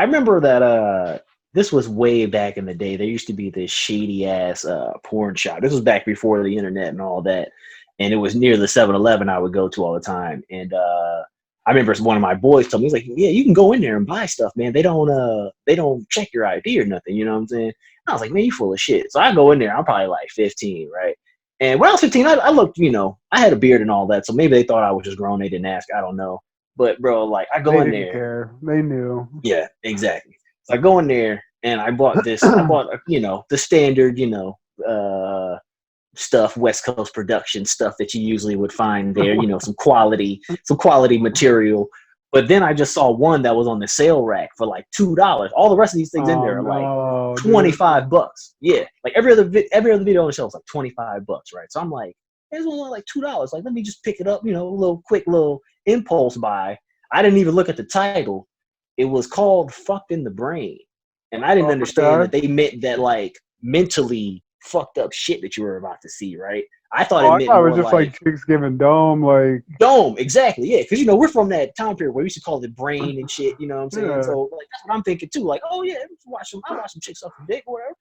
I remember that this was way back in the day. There used to be this shady ass porn shop. This was back before the internet and all that. And it was near the 7-Eleven I would go to all the time. And I remember one of my boys told me, he's like, yeah, you can go in there and buy stuff, man. They don't check your ID or nothing, you know what I'm saying? And I was like, man, you full of shit. So I go in there, I'm probably like 15, right? And when I was 15, I looked, I had a beard and all that. So maybe they thought I was just grown. They didn't ask. I don't know. But bro, like I go They in didn't there. care. They knew. Yeah, exactly. So I go in there and I bought this. I bought the standard stuff, West Coast production stuff that you usually would find there. Some quality material. But then I just saw one that was on the sale rack for like $2. All the rest of these things in Oh there are like no, dude. $25. Yeah, like every other video on the show is like $25, right? So I'm like, it's only like $2. Like, let me just pick it up. A little quick little impulse buy. I didn't even look at the title. It was called "Fucked in the Brain," and I didn't understand Okay. that they meant that like mentally fucked up shit that you were about to see. Right? I thought Oh, it I meant thought it was more just like like chicks giving dome, like dome, exactly, yeah, because we're from that time period where we used to call it brain and shit, you know what I'm saying? yeah. So like that's what I'm thinking too, like, oh yeah, I watch some chicks suck some dick or whatever.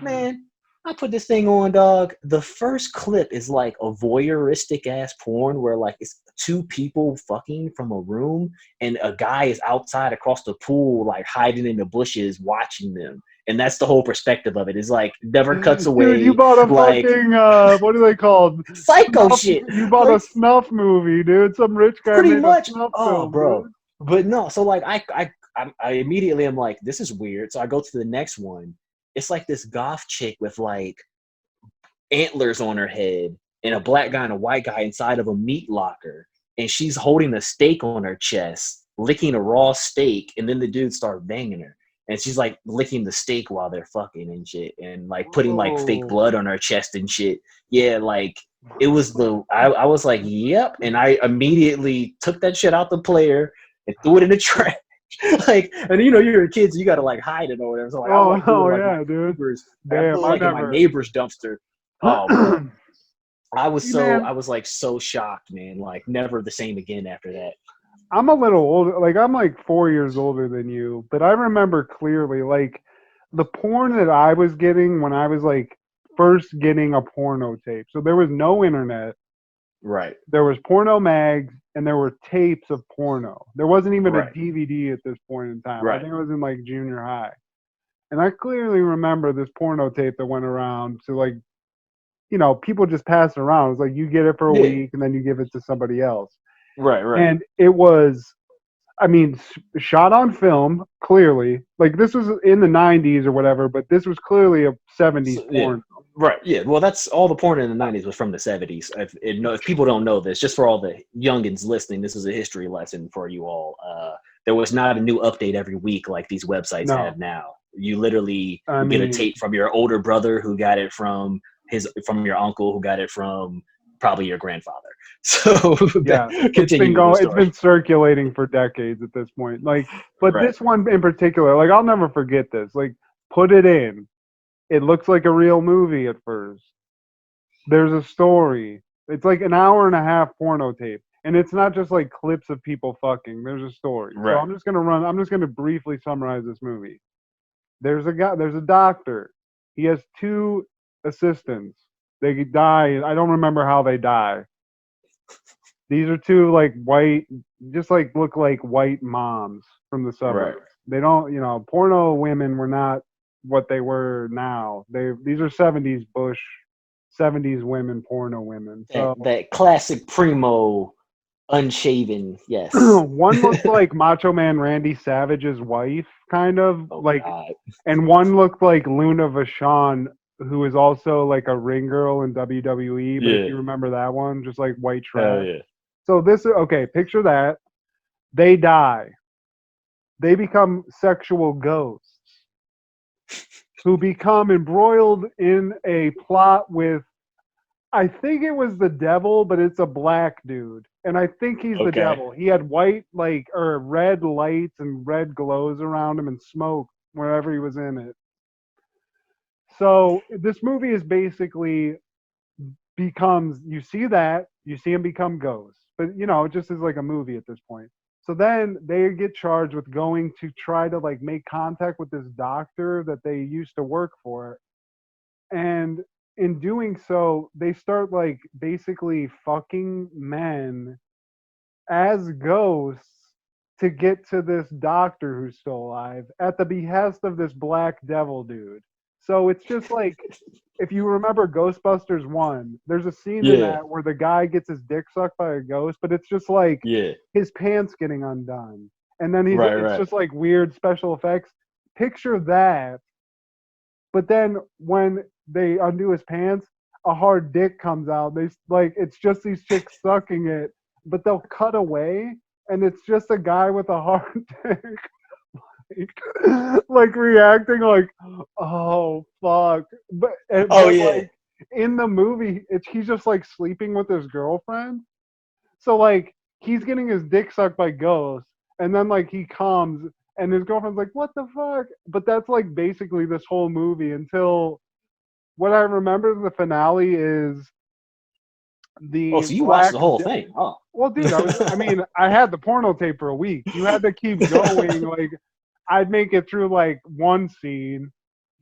Man, I put this thing on, dog. The first clip is like a voyeuristic ass porn where like it's two people fucking from a room and a guy is outside across the pool, like hiding in the bushes watching them. And that's the whole perspective of it. Is like never cuts Dude, you away, bought a like fucking what are they called? psycho Snuff. shit. You bought a Like snuff movie, dude. Some rich guy pretty made a much. snuff Oh, film, bro. dude. But no, so like I immediately am like, this is weird. So I go to the next one. It's like this goth chick with like antlers on her head and a black guy and a white guy inside of a meat locker. And she's holding a steak on her chest, licking a raw steak, and then the dude starts banging her. And she's like licking the steak while they're fucking and shit, and like putting like fake Whoa. blood on her chest and shit. Yeah, like it was I was like, yep. And I immediately took that shit out the player and threw it in the trash. Like, and you're a kid, so you gotta like hide it or whatever. So like I Oh, threw it oh in like my yeah, dude. neighbor's, like I Damn, threw it I like in my never. neighbor's dumpster. Oh, bro. See, man, I was like so shocked, man. Like never the same again after that. I'm a little older. Like I'm like 4 years older than you, but I remember clearly like the porn that I was getting when I was like first getting a porno tape. So there was no internet. Right, There was porno mags and there were tapes of porno. There wasn't even a right, DVD at this point in time. I right. think I was in like junior high. And I clearly remember this porno tape that went around to like, people just pass it around. It's like you get it for a Yeah, week and then you give it to somebody else. right, right. And it was, I mean, shot on film, clearly. Like this was in the 90s or whatever, but this was clearly a 70s So, yeah, porn. right. Yeah. Well, that's all the porn in the '90s was from the '70s. If people don't know this, just for all the youngins listening, this is a history lesson for you all. There was not a new update every week like these websites No, have now. You literally I would get a mean, tape from your older brother who got it from your uncle who got it from probably your grandfather. So yeah, continue with the it's story. been circulating for decades at this point. Like, but Right. this one in particular, like I'll never forget this. Like, put it in. It looks like a real movie at first. There's a story. It's like an hour and a half porno tape. And it's not just like clips of people fucking. There's a story. So Right. I'm just gonna briefly summarize this movie. There's a doctor. He has two assistants. They die. I don't remember how they die. These are two like white, just like look like white moms from the Right. suburbs. They don't, porno women were not what they were now. These are 70s Bush, 70s women, porno women. That So that classic primo unshaven. Yes. one looked like Macho Man Randy Savage's wife, kind of Oh like, God. and one looked like Luna Vachon, who is also like a ring girl in WWE. But if Yeah. you remember that one, just like white Hell trash. yeah. So okay, picture that. They die. They become sexual ghosts who become embroiled in a plot with, I think it was the devil, but it's a black dude. And I think he's the Okay. devil. He had white, like, or red lights and red glows around him and smoke wherever he was in it. So this movie is basically you see him become ghosts. But, it just is like a movie at this point. So then they get charged with going to try to like make contact with this doctor that they used to work for. And in doing so, they start like basically fucking men as ghosts to get to this doctor who's still alive at the behest of this black devil dude. So it's just like if you remember Ghostbusters 1, there's a scene in Yeah. that where the guy gets his dick sucked by a ghost, but it's just like Yeah. his pants getting undone. And then Right. it's Right. just like weird special effects. Picture that, but then when they undo his pants, a hard dick comes out. They like it's just these chicks sucking it, but they'll cut away and it's just a guy with a hard dick, like reacting like, "Oh fuck!" Oh But yeah. like in the movie, it's he's just like sleeping with his girlfriend. So like he's getting his dick sucked by ghosts, and then like he comes, and his girlfriend's like, "What the fuck?" But that's like basically this whole movie until what I remember the finale is Oh, the so you watched black. the whole thing? Oh. Well, dude, I mean, I had the porno tape for a week. You had to keep going. Like, I'd make it through like one scene,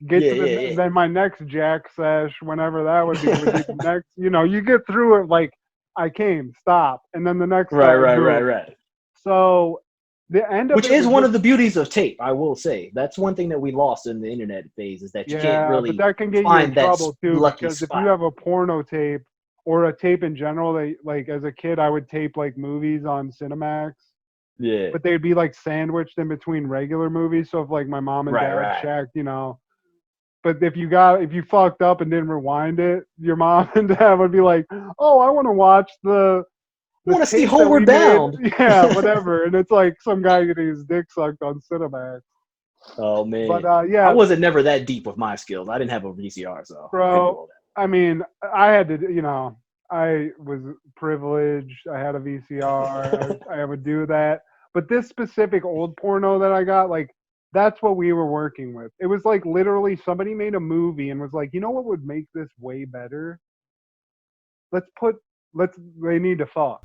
get Yeah. to Yeah. then my next Jack sesh, whenever that would be the Yeah. next. You get through it like I came, stop, and then the next Right. start, Right. Right. boom. Right. So the end of Which it is was one just of the beauties of tape, I will say. That's one thing that we lost in the internet phase is that you can't yeah, but really that can get you in find that trouble too lucky because if you spot. have a porno tape or a tape in general, they like as a kid I would tape like movies on Cinemax, Yeah. but they'd be like sandwiched in between regular movies. So if like my mom and Right. dad Right. checked, but if you fucked up and didn't rewind it, your mom and dad would be like, "Oh, I want to watch I the want to see tape that we Homeward made." Bound. Yeah, whatever. And it's like some guy getting his dick sucked on Cinemax. Oh But man, I yeah, wasn't never that deep with my skills. I didn't have a VCR, so I couldn't do bro. all I mean, I had to, I was privileged. I had a VCR. that. I would do that. But this specific old porno that I got, like, that's what we were working with. It was like literally somebody made a movie and was like, you know what would make this way better? Let's put, let's, they need to fuck.